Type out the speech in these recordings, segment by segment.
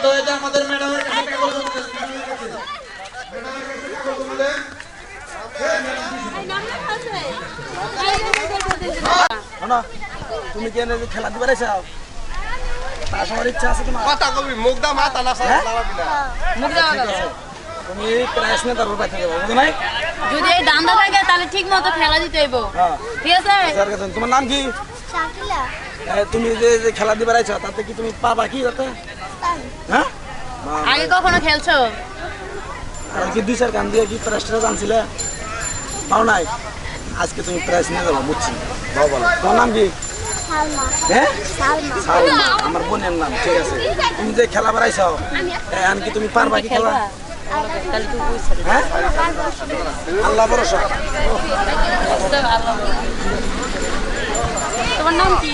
শান্ত হয়ে যায় আমাদের ম্যাডামের কাছে কাগজ জমা দেন ম্যাডামের কাছে কাগজ জমা দেন না তুমি কি এনে খেলা দিবার চাও তার সবার ইচ্ছা আছে তোমার কথা কবি মুখ দা মাথা না সারা দাও দিলা মুখ দাও না তুমি প্রাইস নিয়ে তার উপর থেকে বুঝো নাই যদি এই দান্দা থাকে তাহলে ঠিক মতো খেলা দিতে হইব হ্যাঁ ঠিক আছে স্যার কাছে তোমার নাম কি শাকিলা তুমি যে খেলা দিবার আইছো তাতে কি তুমি পাবা কি তাতে হ্যাঁ আগে কখনো খেলছো আর কি দুই চার গান দিয়ে কি প্রাইসটা জানছিলে পাও নাই আজকে তুমি প্রাইস নিয়ে যাবো বুঝছি বাবা তোমার নাম কি সালমা হ্যাঁ সালমা সালমা আমার বোনের নাম ঠিক আছে তুমি যে খেলা বেড়াইছো এখন কি তুমি পারবা কি খেলা তাহলে তুই বুঝছিস হ্যাঁ আল্লাহ ভরসা তোমার নাম কি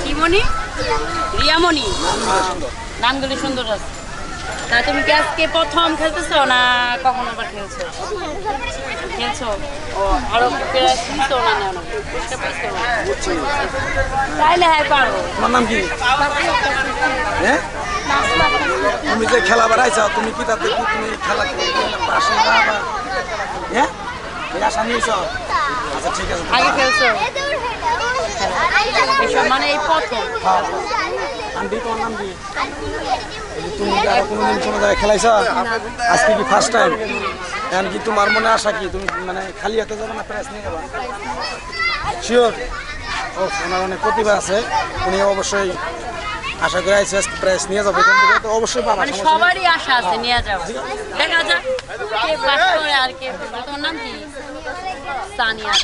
শিমনি রিয়ামণি নামগুলি সুন্দর আছে তা তুমি কি আজকে প্রথম খেলতেছো না কখনো আবার খেলছো খেলছো ও আরো প্রায় খেলছো না না তাইলে হ্যাঁ পারো তোমার নাম কি হ্যাঁ তুমি যে খেলা বেড়াইছো তুমি কি তাতে কি তুমি খেলা পাশে যাবা হ্যাঁ এই আশা নিয়েছো আচ্ছা ঠিক আছে আগে খেলছো এসব মানে এই প্রথম আন্টি তোমার নাম কি তুমি কি আরো কোনোদিন কোনো জায়গায় খেলাইছো আজকে কি ফার্স্ট টাইম এখন কি তোমার মনে আশা কি তুমি মানে খালি হাতে যাবে না প্রাইজ নিয়ে যাবা শিওর ও ওনার অনেক প্রতিভা আছে উনি অবশ্যই আশা করে আইসি আজকে প্রাইজ নিয়ে যাবে এখান থেকে তো অবশ্যই পাবা মানে সবারই আশা আছে নিয়ে যাও দেখা যাক কে পাস করে আর কে তোমার নাম কি সানিয়া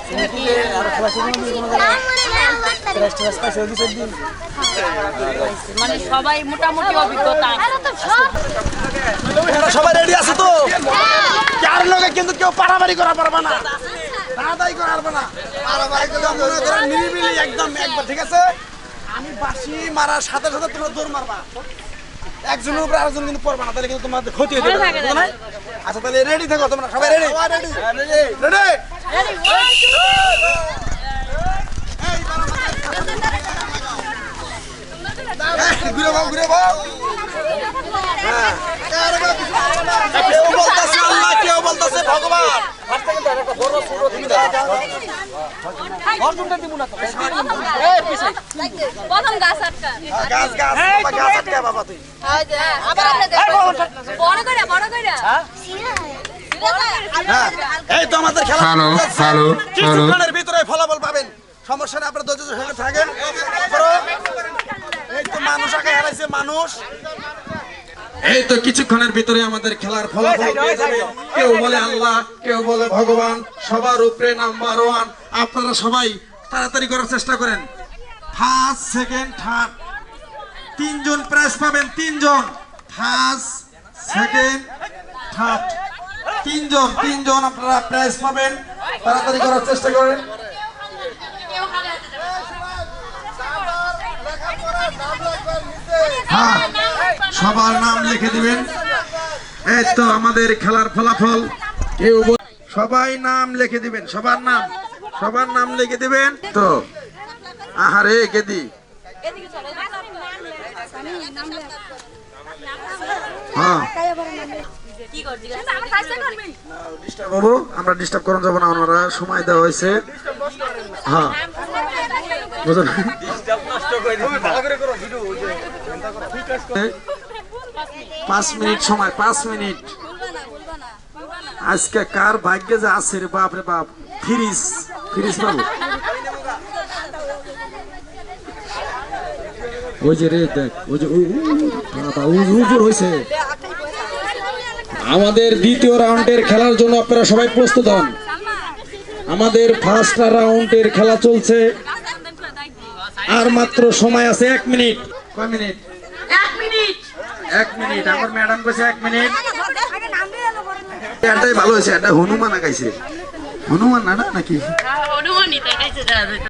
তুমি কি আরো খেলা শুরু করবে কোনো জায়গায় প্রাইজ ট্রাইজ পাইছো দিছে দিন মানে সবাই মোটামুটি অভিজ্ঞতা এরা সবাই রেডি আছে তো কার লগে কিন্তু কেউ পারাবারি করা পারবে না দাদাই করা পারবে না পারাবারি করলে মনে করে নিরিবিলি একদম একবার ঠিক আছে আমি বাঁশি মারার সাথে সাথে তোমরা দৌড় মারবা একজনের উপরে আরেকজন কিন্তু পড়বে না তাহলে কিন্তু তোমাদের ক্ষতি হয়ে যাবে বুঝছো না আচ্ছা তাহলে রেডি থাকো তোমরা সবাই রেডি রেডি ঘুরে বাবু ঘুরে বাবু হ্যাঁ কেউ বলতেছে আল্লাহ কেউ বলতেছে ভগবান প্রথম গাছ আটকা গাছ গাছ গাছ আটকা বাবা তুই আবার আপনি বড় করে হ্যাঁ এই তো আমাদের খেলা হ্যালো কিছুক্ষণের ভিতরে ফলাফল পাবেন সমস্যা নেই আপনারা ধৈর্য সঙ্গে থাকেন এই তো মানুষ আগে হারাইছে মানুষ এই তো কিছুক্ষণের ভিতরে আমাদের খেলার ফলাফল পেয়ে যাবে কেউ বলে আল্লাহ কেউ বলে ভগবান সবার উপরে নাম্বার 1 আপনারা সবাই তাড়াতাড়ি করার চেষ্টা করেন ফার্স্ট সেকেন্ড থার্ড তিনজন প্রাইজ পাবেন তিনজন ফার্স্ট সেকেন্ড থার্ড তিনজন আপনারা প্রাইজ পাবেন তাড়াতাড়ি করার চেষ্টা করেন হ্যাঁ সবার নাম লিখে দিবেন এই তো আমাদের খেলার ফলাফল কেউ সবাই নাম লিখে দিবেন সবার নাম লিখে দিবেন তো আহারে গেদি হ্যাঁ বাবু আমরা ডিস্টার্ব করুন যাব না ওনারা সময় দেওয়া হয়েছে হ্যাঁ বুঝলেন 5 মিনিট সময় 5 মিনিট আজকে কার ভাগ্যে যে আছে রে বাপ রে বাপ ফ্রিজ বাবু ওই যে রে দেখ ওই যে উজুর হয়েছে আমাদের দ্বিতীয় রাউন্ডের খেলার জন্য আপনারা সবাই প্রস্তুত হন আমাদের ফার্স্ট রাউন্ডের খেলা চলছে আর মাত্র সময় আছে 1 মিনিট কয় মিনিট 1 মিনিট আমার ম্যাডাম কইছে 1 মিনিট এটাই ভালো হয়েছে এটা হনুমান আগাইছে হনুমান না নাকি হনুমানই দেখাইছে